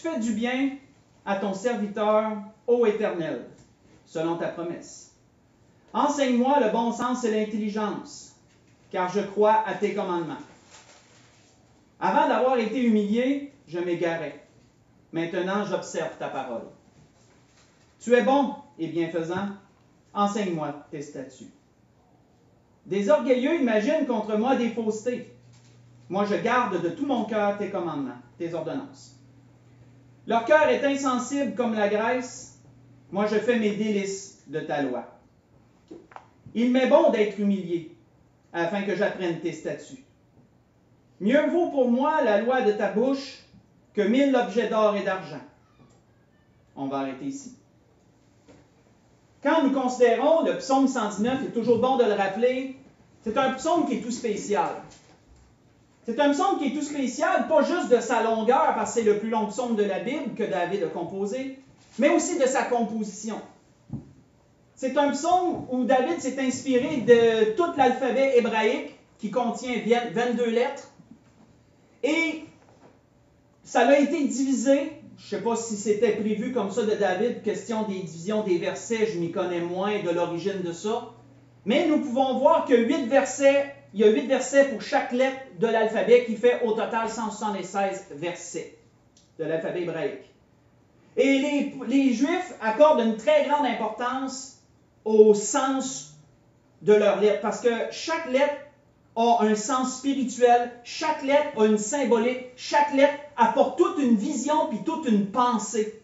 fais du bien à ton serviteur, ô Éternel, selon ta promesse. Enseigne-moi le bon sens et l'intelligence, car je crois à tes commandements. Avant d'avoir été humilié, je m'égarais. Maintenant, j'observe ta parole. Tu es bon et bienfaisant. Enseigne-moi tes statuts. Des orgueilleux imaginent contre moi des faussetés. Moi, je garde de tout mon cœur tes commandements, tes ordonnances. Leur cœur est insensible comme la graisse. Moi, je fais mes délices de ta loi. Il m'est bon d'être humilié, afin que j'apprenne tes statuts. Mieux vaut pour moi la loi de ta bouche que 1000 objets d'or et d'argent. On va arrêter ici. Quand nous considérons le psaume 119, il est toujours bon de le rappeler, c'est un psaume qui est tout spécial. C'est un psaume qui est tout spécial, pas juste de sa longueur, parce que c'est le plus long psaume de la Bible que David a composé, mais aussi de sa composition. C'est un psaume où David s'est inspiré de tout l'alphabet hébraïque, qui contient 22 lettres, et ça a été divisé. Je ne sais pas si c'était prévu comme ça de David, question des divisions des versets, je m'y connais moins de l'origine de ça. Mais nous pouvons voir que il y a 8 versets pour chaque lettre de l'alphabet, qui fait au total 176 versets de l'alphabet hébraïque. Et les Juifs accordent une très grande importance au sens de leurs lettres, parce que chaque lettre a un sens spirituel, chaque lettre a une symbolique, chaque lettre apporte toute une vision puis toute une pensée.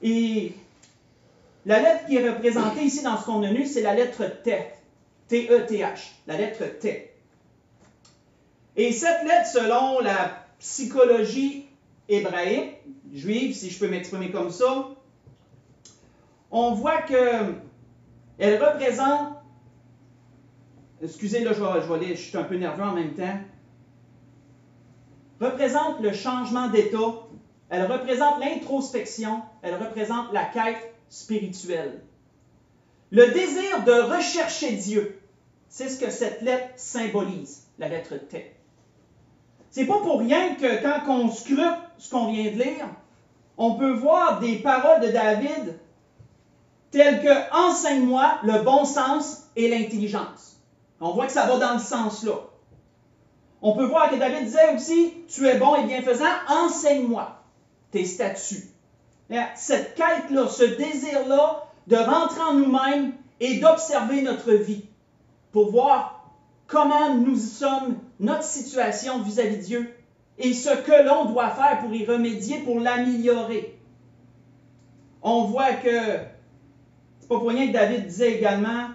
Et la lettre qui est représentée ici dans ce qu'on a lu, c'est la lettre T, T-E-T-H, la lettre T. Et cette lettre, selon la psychologie hébraïque, juive, si je peux m'exprimer comme ça, on voit qu'elle représente, excusez, là, je suis un peu nerveux en même temps, représente le changement d'état, elle représente l'introspection, elle représente la quête spirituelle. Le désir de rechercher Dieu, c'est ce que cette lettre symbolise, la lettre T. C'est pas pour rien que quand on scrute ce qu'on vient de lire, on peut voir des paroles de David telles que « Enseigne-moi le bon sens et l'intelligence ». On voit que ça va dans le sens-là. On peut voir que David disait aussi « Tu es bon et bienfaisant, enseigne-moi tes statuts ». Cette quête-là, ce désir-là de rentrer en nous-mêmes et d'observer notre vie pour voir comment nous sommes, notre situation vis-à-vis de Dieu et ce que l'on doit faire pour y remédier, pour l'améliorer. On voit que c'est pas pour rien que David disait également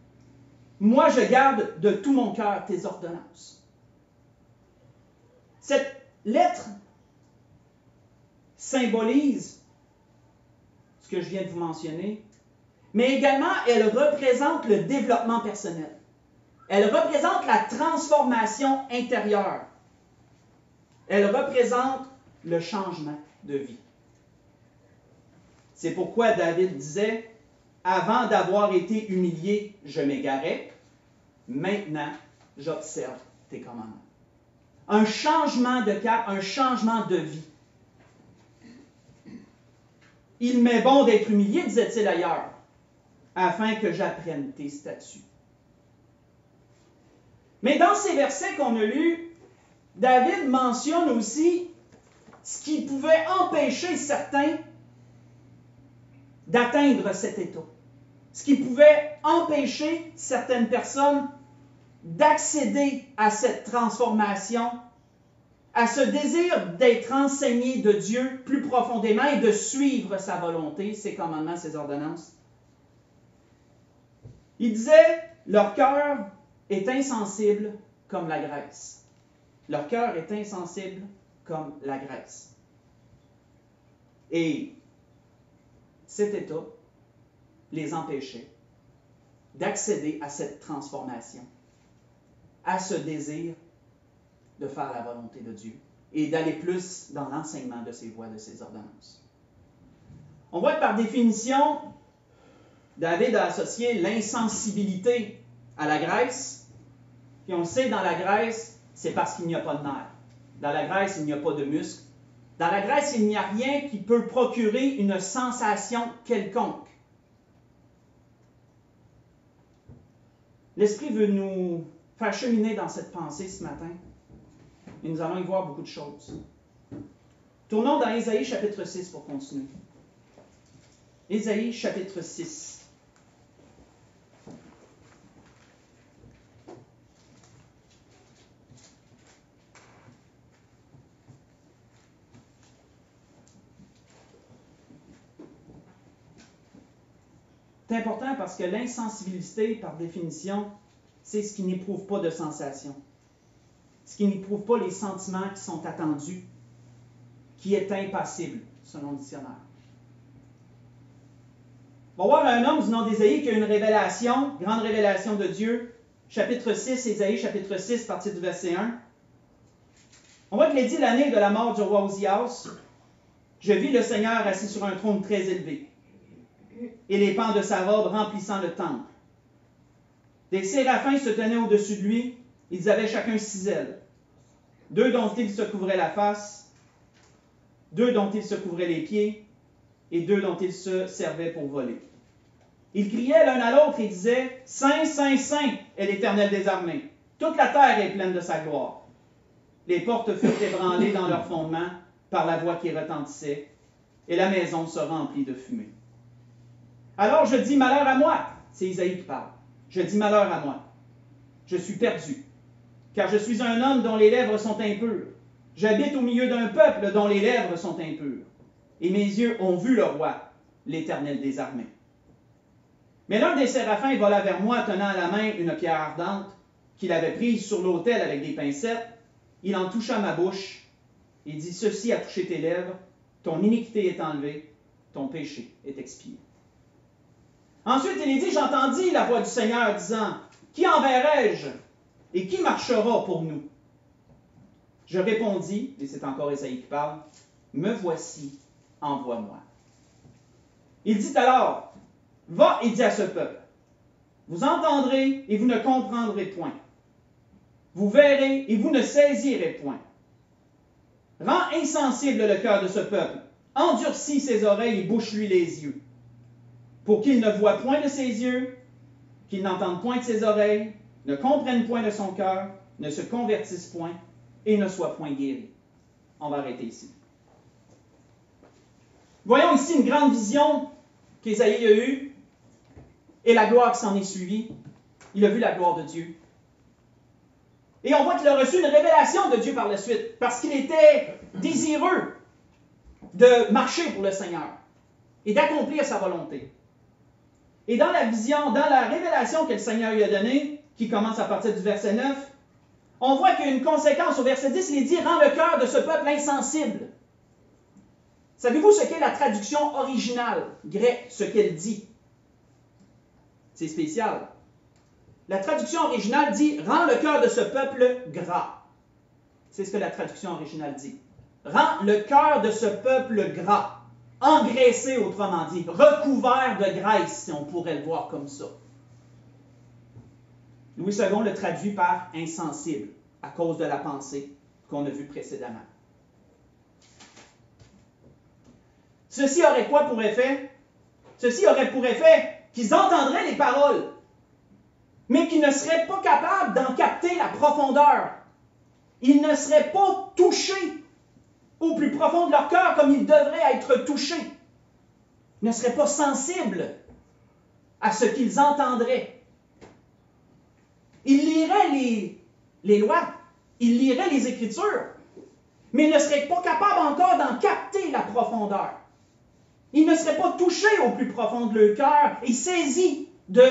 « Moi, je garde de tout mon cœur tes ordonnances ». Cette lettre symbolise ce que je viens de vous mentionner, mais également, elle représente le développement personnel. Elle représente la transformation intérieure. Elle représente le changement de vie. C'est pourquoi David disait « Avant d'avoir été humilié, je m'égarais. Maintenant, j'observe tes commandements. » Un changement de cap, un changement de vie. « Il m'est bon d'être humilié, disait-il ailleurs, afin que j'apprenne tes statuts. » Mais dans ces versets qu'on a lus, David mentionne aussi ce qui pouvait empêcher certains d'atteindre cet état. Ce qui pouvait empêcher certaines personnes d'accéder à cette transformation, à ce désir d'être enseigné de Dieu plus profondément et de suivre sa volonté, ses commandements, ses ordonnances. Il disait, leur cœur est insensible comme la graisse. Leur cœur est insensible comme la graisse. Et cet état les empêchait d'accéder à cette transformation, à ce désir de faire la volonté de Dieu et d'aller plus dans l'enseignement de ses voies, de ses ordonnances. On voit que par définition, David a associé l'insensibilité à la graisse, puis on le sait, dans la graisse, c'est parce qu'il n'y a pas de nerfs. Dans la graisse, il n'y a pas de muscles, Dans la Grèce, il n'y a rien qui peut procurer une sensation quelconque. L'Esprit veut nous faire cheminer dans cette pensée ce matin. Et nous allons y voir beaucoup de choses. Tournons dans Ésaïe chapitre 6 pour continuer. Ésaïe chapitre 6. C'est important parce que l'insensibilité, par définition, c'est ce qui n'éprouve pas de sensation. Ce qui n'éprouve pas les sentiments qui sont attendus, qui est impassible, selon le dictionnaire. On va voir un homme du nom d'Ésaïe qui a une révélation, grande révélation de Dieu. Chapitre 6, Ésaïe, chapitre 6, partir du verset 1. On voit qu'il est dit l'année de la mort du roi Ozias, je vis le Seigneur assis sur un trône très élevé, et les pans de sa robe remplissant le temple. Des séraphins se tenaient au-dessus de lui, ils avaient chacun 6 ailes. 2 dont ils se couvraient la face, 2 dont ils se couvraient les pieds, et 2 dont ils se servaient pour voler. Ils criaient l'un à l'autre et disaient, « Saint, Saint, Saint est l'Éternel des armées. Toute la terre est pleine de sa gloire. » Les portes furent ébranlées dans leur fondement par la voix qui retentissait, et la maison se remplit de fumée. Alors je dis, malheur à moi, c'est Isaïe qui parle. Je dis, malheur à moi, je suis perdu, car je suis un homme dont les lèvres sont impures. J'habite au milieu d'un peuple dont les lèvres sont impures. Et mes yeux ont vu le roi, l'Éternel des armées. Mais l'un des séraphins vola vers moi, tenant à la main une pierre ardente, qu'il avait prise sur l'autel avec des pincettes. Il en toucha ma bouche, et dit, ceci a touché tes lèvres, ton iniquité est enlevée, ton péché est expié. Ensuite, il est dit, j'entendis la voix du Seigneur disant, qui enverrai-je et qui marchera pour nous? Je répondis, et c'est encore Ésaïe qui parle, me voici, envoie-moi. Il dit alors, va et dis à ce peuple, vous entendrez et vous ne comprendrez point. Vous verrez et vous ne saisirez point. Rends insensible le cœur de ce peuple, endurcis ses oreilles et bouche-lui les yeux, pour qu'il ne voie point de ses yeux, qu'il n'entende point de ses oreilles, ne comprenne point de son cœur, ne se convertisse point et ne soit point guéri. On va arrêter ici. Voyons ici une grande vision qu'Ésaïe a eue et la gloire qui s'en est suivie. Il a vu la gloire de Dieu. Et on voit qu'il a reçu une révélation de Dieu par la suite, parce qu'il était désireux de marcher pour le Seigneur et d'accomplir sa volonté. Et dans la vision, dans la révélation que le Seigneur lui a donnée, qui commence à partir du verset 9, on voit qu'il y a une conséquence. Au verset 10, il est dit « Rends le cœur de ce peuple insensible ». Savez-vous ce qu'est la traduction originale grecque, ce qu'elle dit? C'est spécial. La traduction originale dit « Rends le cœur de ce peuple gras ». C'est ce que la traduction originale dit. « Rends le cœur de ce peuple gras ». Engraissé, autrement dit, recouvert de graisse, si on pourrait le voir comme ça. Louis II le traduit par insensible, à cause de la pensée qu'on a vue précédemment. Ceci aurait quoi pour effet? Ceci aurait pour effet qu'ils entendraient les paroles, mais qu'ils ne seraient pas capables d'en capter la profondeur. Ils ne seraient pas touchés au plus profond de leur cœur comme ils devraient être touchés. Ils ne seraient pas sensibles à ce qu'ils entendraient. Ils liraient les lois, ils liraient les Écritures, mais ils ne seraient pas capables encore d'en capter la profondeur. Ils ne seraient pas touchés au plus profond de leur cœur et saisis de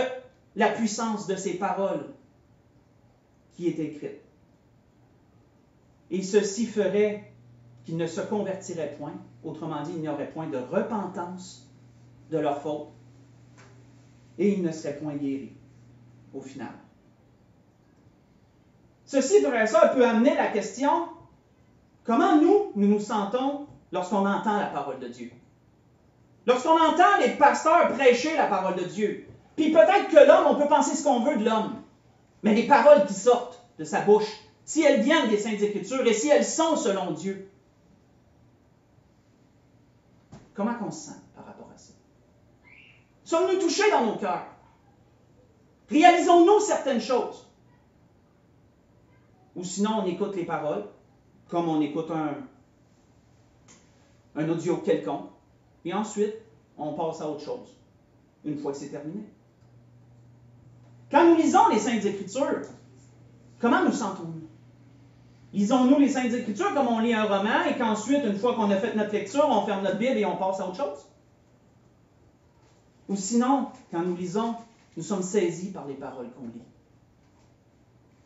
la puissance de ces paroles qui est écrite. Et ceci ferait qu'ils ne se convertiraient point, autrement dit, il n'y aurait point de repentance de leur faute, et ils ne seraient point guéris, au final. Ceci, frère et sœurs, peut amener la question, comment nous nous sentons lorsqu'on entend la parole de Dieu? Lorsqu'on entend les pasteurs prêcher la parole de Dieu, puis peut-être que l'homme, on peut penser ce qu'on veut de l'homme, mais les paroles qui sortent de sa bouche, si elles viennent des Saintes Écritures et si elles sont selon Dieu, Comment on se sent par rapport à ça? Sommes-nous touchés dans nos cœurs? Réalisons-nous certaines choses? Ou sinon, on écoute les paroles, comme on écoute un audio quelconque, et ensuite, on passe à autre chose, une fois que c'est terminé. Quand nous lisons les Saintes Écritures, comment nous sentons-nous? Lisons-nous les Saintes Écritures comme on lit un roman et qu'ensuite, une fois qu'on a fait notre lecture, on ferme notre Bible et on passe à autre chose? Ou sinon, quand nous lisons, nous sommes saisis par les paroles qu'on lit.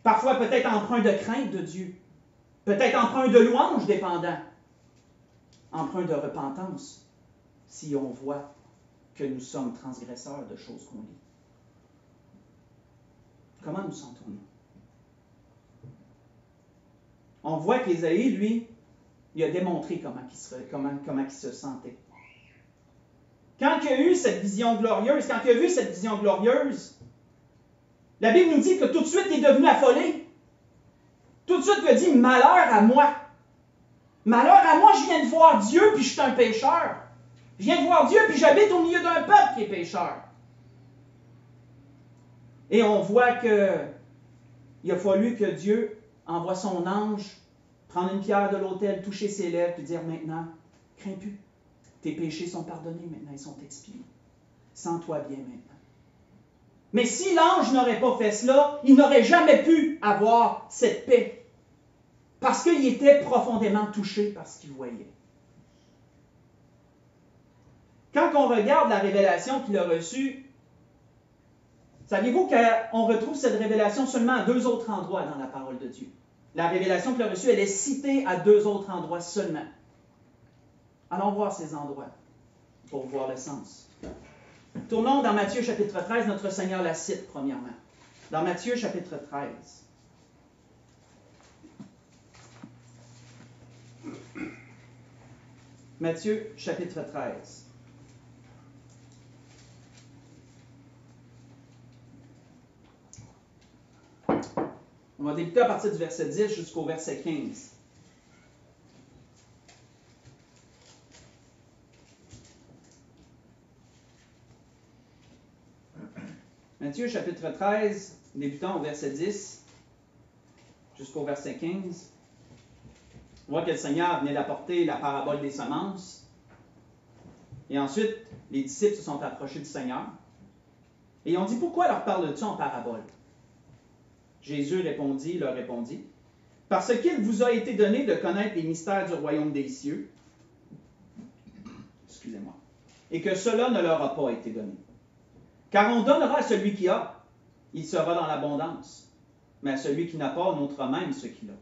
Parfois peut-être empreint de crainte de Dieu, peut-être empreint de louange dépendant, empreint de repentance si on voit que nous sommes transgresseurs de choses qu'on lit. Comment nous sentons-nous? On voit qu'Ésaïe, lui, il a démontré comment il se sentait. Quand il a eu cette vision glorieuse, quand il a vu cette vision glorieuse, la Bible nous dit que tout de suite, il est devenu affolé. Tout de suite, il a dit « Malheur à moi! Malheur à moi, je viens de voir Dieu, puis je suis un pécheur. Je viens de voir Dieu, puis j'habite au milieu d'un peuple qui est pécheur. » Et on voit qu'il a fallu que Dieu envoie son ange prendre une pierre de l'autel, toucher ses lèvres, puis dire « Maintenant, crains plus. Tes péchés sont pardonnés, maintenant ils sont expiés. Sens-toi bien maintenant. » Mais si l'ange n'aurait pas fait cela, il n'aurait jamais pu avoir cette paix. Parce qu'il était profondément touché par ce qu'il voyait. Quand on regarde la révélation qu'il a reçue, saviez-vous qu'on retrouve cette révélation seulement à 2 autres endroits dans la parole de Dieu? La révélation qu'il a reçue, elle est citée à 2 autres endroits seulement. Allons voir ces endroits pour voir le sens. Tournons dans Matthieu chapitre 13, notre Seigneur la cite premièrement. Dans Matthieu chapitre 13. Matthieu chapitre 13. On va débuter à partir du verset 10 jusqu'au verset 15. Matthieu chapitre 13, débutant au verset 10 jusqu'au verset 15. On voit que le Seigneur venait d'apporter la parabole des semences. Et ensuite, les disciples se sont approchés du Seigneur. Et ils ont dit, pourquoi leur parles-tu en parabole? Jésus leur répondit, parce qu'il vous a été donné de connaître les mystères du royaume des cieux, excusez-moi, et que cela ne leur a pas été donné. Car on donnera à celui qui a, il sera dans l'abondance, mais à celui qui n'a pas, on ôtera même ce qu'il a.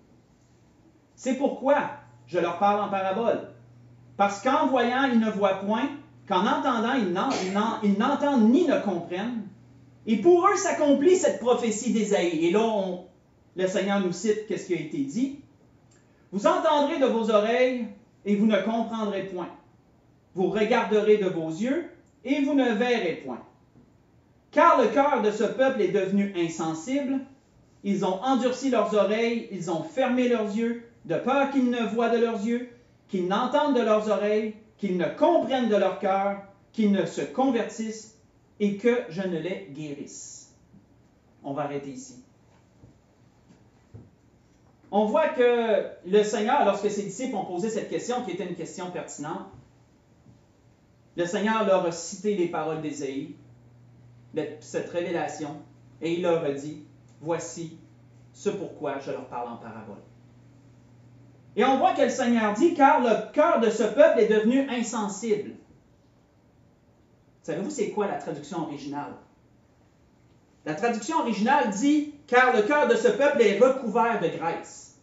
C'est pourquoi je leur parle en parabole, parce qu'en voyant, ils ne voient point, qu'en entendant, ils n'entendent ni ne comprennent, et pour eux s'accomplit cette prophétie d'Ésaïe. Et là, le Seigneur nous cite qu'est-ce qui a été dit. Vous entendrez de vos oreilles et vous ne comprendrez point. Vous regarderez de vos yeux et vous ne verrez point. Car le cœur de ce peuple est devenu insensible. Ils ont endurci leurs oreilles, ils ont fermé leurs yeux, de peur qu'ils ne voient de leurs yeux, qu'ils n'entendent de leurs oreilles, qu'ils ne comprennent de leur cœur, qu'ils ne se convertissent et que je ne les guérisse. On va arrêter ici. On voit que le Seigneur, lorsque ses disciples ont posé cette question, qui était une question pertinente, le Seigneur leur a cité les paroles d'Ésaïe, cette révélation, et il leur a dit, voici ce pourquoi je leur parle en parabole. Et on voit que le Seigneur dit, car le cœur de ce peuple est devenu insensible. Savez-vous c'est quoi la traduction originale? La traduction originale dit « Car le cœur de ce peuple est recouvert de graisse ».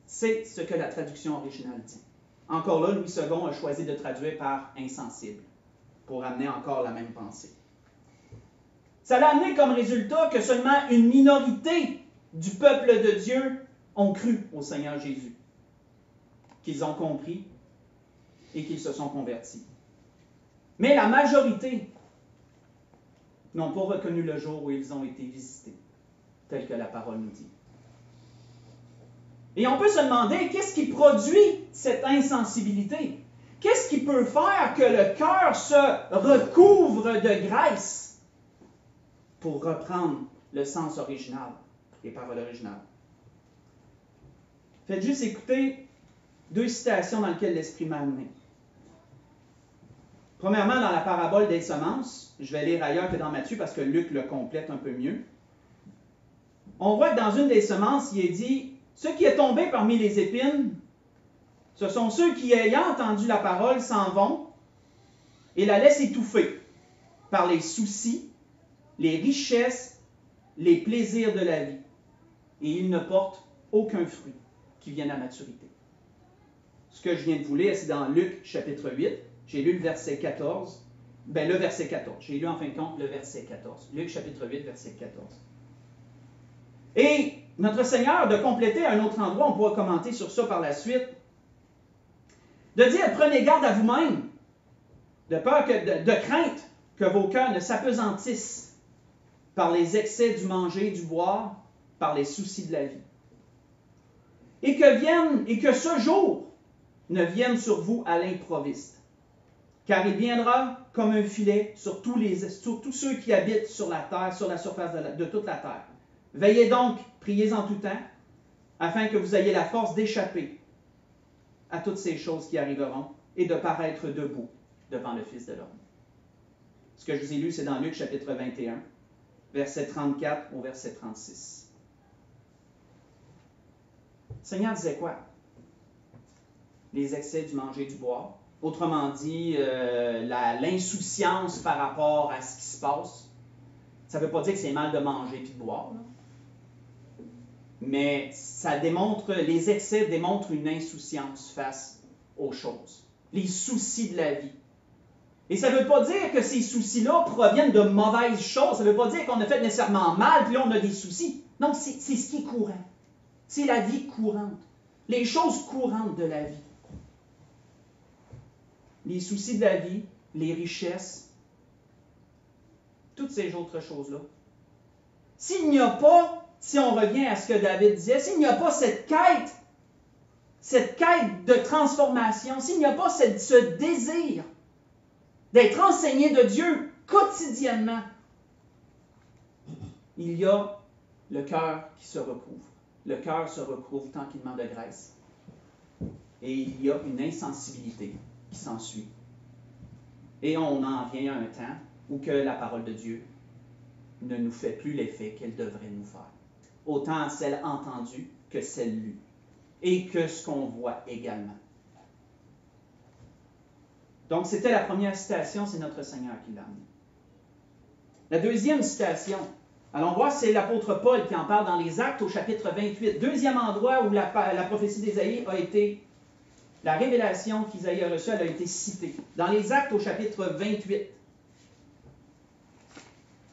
C'est ce que la traduction originale dit. Encore là, Louis II a choisi de traduire par « insensible » pour amener encore la même pensée. Ça l'a amené comme résultat que seulement une minorité du peuple de Dieu ont cru au Seigneur Jésus, qu'ils ont compris et qu'ils se sont convertis. Mais la majorité n'ont pas reconnu le jour où ils ont été visités, tel que la parole nous dit. Et on peut se demander, qu'est-ce qui produit cette insensibilité? Qu'est-ce qui peut faire que le cœur se recouvre de graisse? Pour reprendre le sens original, les paroles originales. Faites juste écouter deux citations dans lesquelles l'Esprit m'a amené. Premièrement, dans la parabole des semences, je vais lire ailleurs que dans Matthieu parce que Luc le complète un peu mieux. On voit que dans une des semences, il est dit « Ce qui est tombé parmi les épines, ce sont ceux qui, ayant entendu la parole, s'en vont et la laissent étouffer par les soucis, les richesses, les plaisirs de la vie. Et ils ne portent aucun fruit qui vienne à maturité. » Ce que je viens de vous lire, c'est dans Luc chapitre 8. J'ai lu le verset 14. Le verset 14. J'ai lu en fin de compte le verset 14. Luc chapitre 8, verset 14. Et notre Seigneur, de compléter à un autre endroit, on pourra commenter sur ça par la suite, de dire, prenez garde à vous-même, de peur de crainte que vos cœurs ne s'apesantissent par les excès du manger, du boire, par les soucis de la vie. Et que ce jour ne vienne sur vous à l'improviste. Car il viendra comme un filet sur tous ceux qui habitent sur la terre, sur la surface de toute la terre. Veillez donc, priez en tout temps, afin que vous ayez la force d'échapper à toutes ces choses qui arriveront et de paraître debout devant le Fils de l'homme. Ce que je vous ai lu, c'est dans Luc chapitre 21, verset 34 au verset 36. Le Seigneur disait quoi? Les excès du manger et du boire. Autrement dit, l'insouciance par rapport à ce qui se passe. Ça ne veut pas dire que c'est mal de manger et de boire. Là. Mais les excès démontrent une insouciance face aux choses. Les soucis de la vie. Et ça ne veut pas dire que ces soucis-là proviennent de mauvaises choses. Ça ne veut pas dire qu'on a fait nécessairement mal, puis là on a des soucis. Non, c'est ce qui est courant. C'est la vie courante. Les choses courantes de la vie. Les soucis de la vie, les richesses, toutes ces autres choses-là. S'il n'y a pas, si on revient à ce que David disait, s'il n'y a pas cette quête de transformation, s'il n'y a pas ce désir d'être enseigné de Dieu quotidiennement, il y a le cœur qui se recouvre. Le cœur se recouvre tranquillement de graisse. Et il y a une insensibilité qui s'ensuit. Et on en vient à un temps où que la parole de Dieu ne nous fait plus l'effet qu'elle devrait nous faire. Autant celle entendue que celle lue. Et que ce qu'on voit également. Donc, c'était la première citation, c'est notre Seigneur qui l'a amené. La deuxième citation, allons voir, c'est l'apôtre Paul qui en parle dans les Actes au chapitre 28. Deuxième endroit où la prophétie d'Ésaïe a été, la révélation qu'Isaïe a reçue, elle a été citée. Dans les Actes au chapitre 28.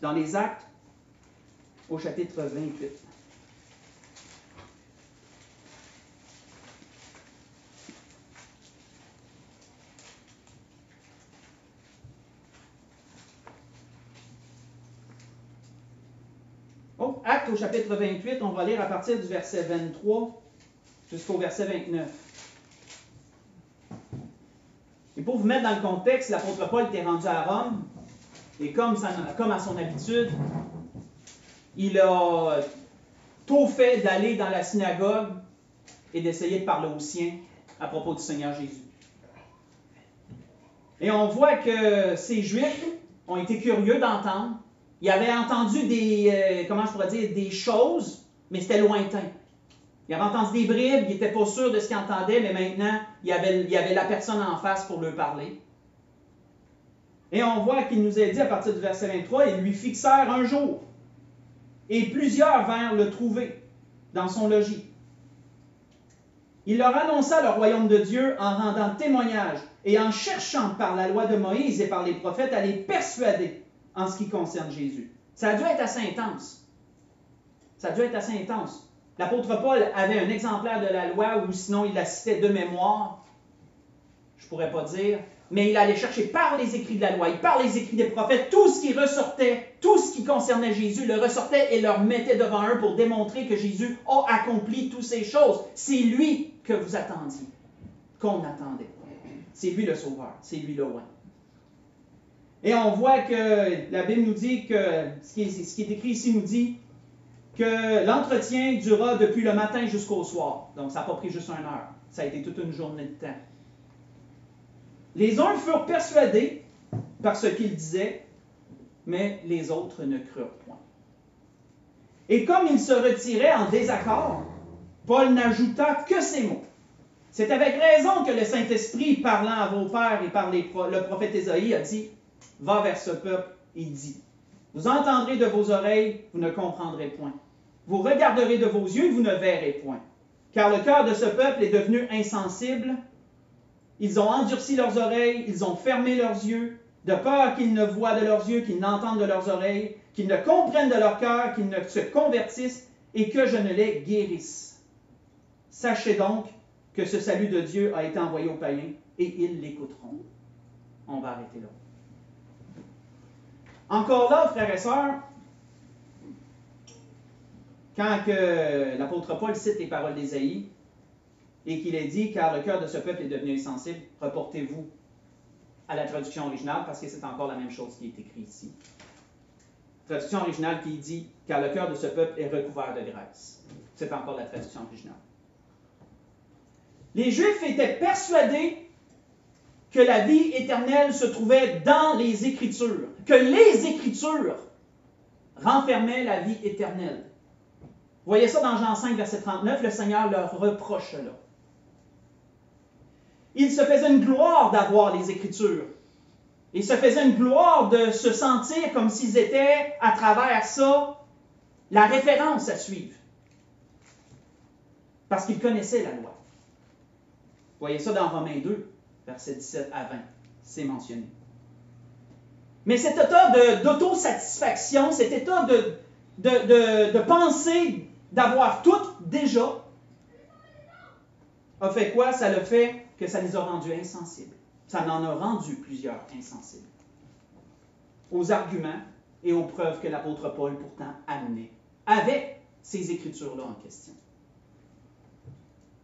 Dans les Actes au chapitre 28. Actes au chapitre 28, on va lire à partir du verset 23 jusqu'au verset 29. Et pour vous mettre dans le contexte, l'apôtre Paul était rendu à Rome, et comme à son habitude, il a tôt fait d'aller dans la synagogue et d'essayer de parler aux siens à propos du Seigneur Jésus. Et on voit que ces Juifs ont été curieux d'entendre. Ils avaient entendu des choses, mais c'était lointain. Ils avaient entendu des bribes, ils n'étaient pas sûrs de ce qu'ils entendaient, mais maintenant, il y avait la personne en face pour leur parler. Et on voit qu'il nous est dit à partir du verset 23, ils lui fixèrent un jour, et plusieurs vinrent le trouver dans son logis. Il leur annonça le royaume de Dieu en rendant témoignage et en cherchant par la loi de Moïse et par les prophètes à les persuader en ce qui concerne Jésus. Ça a dû être assez intense. Ça a dû être assez intense. L'apôtre Paul avait un exemplaire de la loi ou sinon il la citait de mémoire. Je ne pourrais pas dire. Mais il allait chercher par les écrits de la loi, par les écrits des prophètes, tout ce qui ressortait, tout ce qui concernait Jésus, le ressortait et leur mettait devant eux pour démontrer que Jésus a accompli toutes ces choses. C'est lui que vous attendiez, qu'on attendait. C'est lui le sauveur, c'est lui le roi. Et on voit que la Bible nous dit que, ce qui est écrit ici nous dit que l'entretien dura depuis le matin jusqu'au soir. Donc ça n'a pas pris juste 1 heure, ça a été toute une journée de temps. Les uns furent persuadés par ce qu'il disait, mais les autres ne crurent point. Et comme ils se retiraient en désaccord, Paul n'ajouta que ces mots. C'est avec raison que le Saint-Esprit, parlant à vos pères et par le prophète Ésaïe, a dit, « Va vers ce peuple et dit, vous entendrez de vos oreilles, vous ne comprendrez point. Vous regarderez de vos yeux, vous ne verrez point. Car le cœur de ce peuple est devenu insensible. Ils ont endurci leurs oreilles, ils ont fermé leurs yeux, de peur qu'ils ne voient de leurs yeux, qu'ils n'entendent de leurs oreilles, qu'ils ne comprennent de leur cœur, qu'ils ne se convertissent et que je ne les guérisse. Sachez donc que ce salut de Dieu a été envoyé aux païens et ils l'écouteront. » On va arrêter là. Encore là, frères et sœurs, quand l'apôtre Paul cite les paroles d'Ésaïe et qu'il est dit « Car le cœur de ce peuple est devenu insensible », reportez-vous à la traduction originale parce que c'est encore la même chose qui est écrit ici. Traduction originale qui dit « Car le cœur de ce peuple est recouvert de graisse ». C'est encore la traduction originale. Les Juifs étaient persuadés que la vie éternelle se trouvait dans les Écritures, que les Écritures renfermaient la vie éternelle. Vous voyez ça dans Jean 5, verset 39, le Seigneur leur reproche là. Ils se faisaient une gloire d'avoir les Écritures. Ils se faisaient une gloire de se sentir comme s'ils étaient, à travers ça, la référence à suivre. Parce qu'ils connaissaient la loi. Vous voyez ça dans Romains 2, versets 17 à 20. C'est mentionné. Mais cet état d'autosatisfaction, cet état de penser d'avoir tout déjà, a fait quoi? Ça le fait que ça les a rendus insensibles. Ça en a rendu plusieurs insensibles. Aux arguments et aux preuves que l'apôtre Paul pourtant amenait avec ces Écritures-là en question.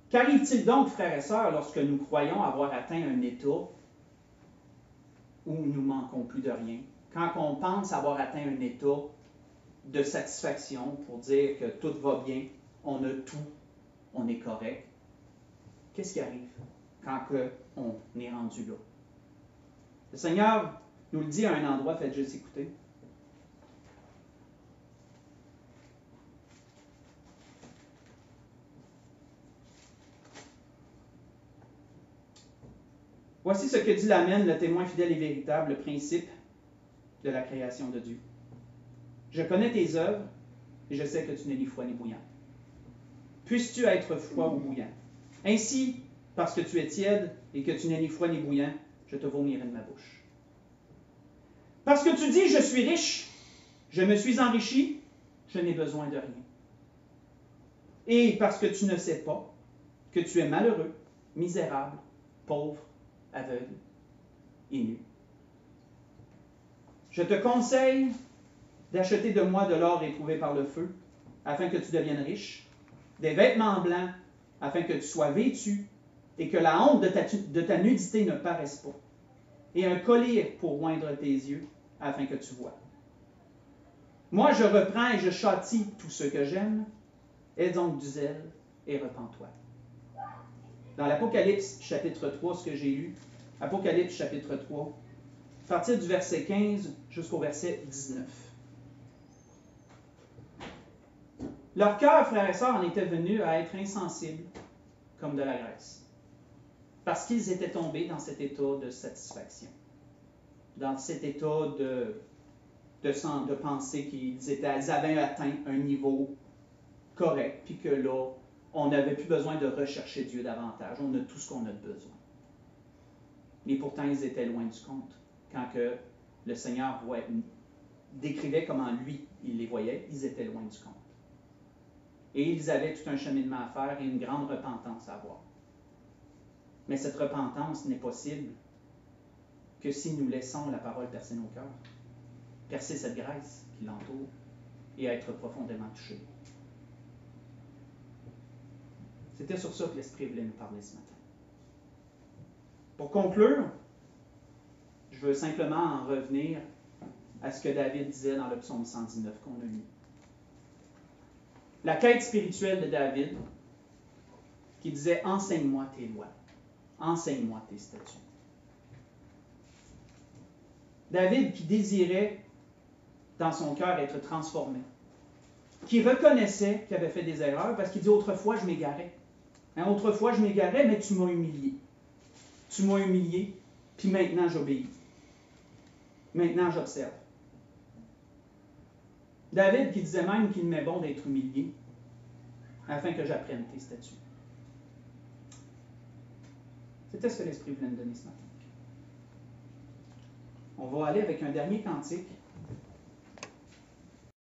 Qu'arrive-t-il donc, frères et sœurs, lorsque nous croyons avoir atteint un état où nous manquons plus de rien? Quand on pense avoir atteint un état de satisfaction pour dire que tout va bien, on a tout, on est correct, qu'est-ce qui arrive quand on est rendu là? Le Seigneur nous le dit à un endroit, faites juste écouter. Voici ce que dit l'Amen, le témoin fidèle et véritable, le principe de la création de Dieu. Je connais tes œuvres et je sais que tu n'es ni froid ni bouillant. Puisses-tu être froid ou bouillant? Ainsi, parce que tu es tiède et que tu n'es ni froid ni bouillant, je te vomirai de ma bouche. Parce que tu dis, je suis riche, je me suis enrichi, je n'ai besoin de rien. Et parce que tu ne sais pas que tu es malheureux, misérable, pauvre, aveugle et nu. Je te conseille d'acheter de moi de l'or éprouvé par le feu, afin que tu deviennes riche, des vêtements blancs, afin que tu sois vêtu, et que la honte de ta nudité ne paraisse pas, et un collier pour oindre tes yeux, afin que tu vois. Moi, je reprends et je châtie tous ceux que j'aime. Aie donc du zèle et repens-toi. Dans l'Apocalypse, chapitre 3, ce que j'ai lu, Apocalypse, chapitre 3, à partir du verset 15 jusqu'au verset 19. Leur cœur, frères et sœurs, en était venu à être insensibles comme de la graisse. Parce qu'ils étaient tombés dans cet état de satisfaction. Dans cet état de penser qu'ils avaient atteint un niveau correct, puis que là, on n'avait plus besoin de rechercher Dieu davantage. On a tout ce qu'on a besoin. Mais pourtant, ils étaient loin du compte. Quand que le Seigneur décrivait comment lui, il les voyait, ils étaient loin du compte. Et ils avaient tout un cheminement à faire et une grande repentance à avoir. Mais cette repentance n'est possible que si nous laissons la parole percer nos cœurs, percer cette graisse qui l'entoure et être profondément touchés. C'était sur ça que l'Esprit voulait nous parler ce matin. Pour conclure, je veux simplement en revenir à ce que David disait dans le psaume 119 qu'on a lu. La quête spirituelle de David, qui disait « Enseigne-moi tes lois, enseigne-moi tes statuts ». David qui désirait dans son cœur être transformé, qui reconnaissait qu'il avait fait des erreurs parce qu'il dit « Autrefois, je m'égarais. Autrefois, je m'égarais, mais tu m'as humilié. Tu m'as humilié, puis maintenant, j'obéis. Maintenant, j'observe. » David qui disait même qu'il m'est bon d'être humilié afin que j'apprenne tes statuts. C'était ce que l'Esprit voulait nous donner ce matin. On va aller avec un dernier cantique.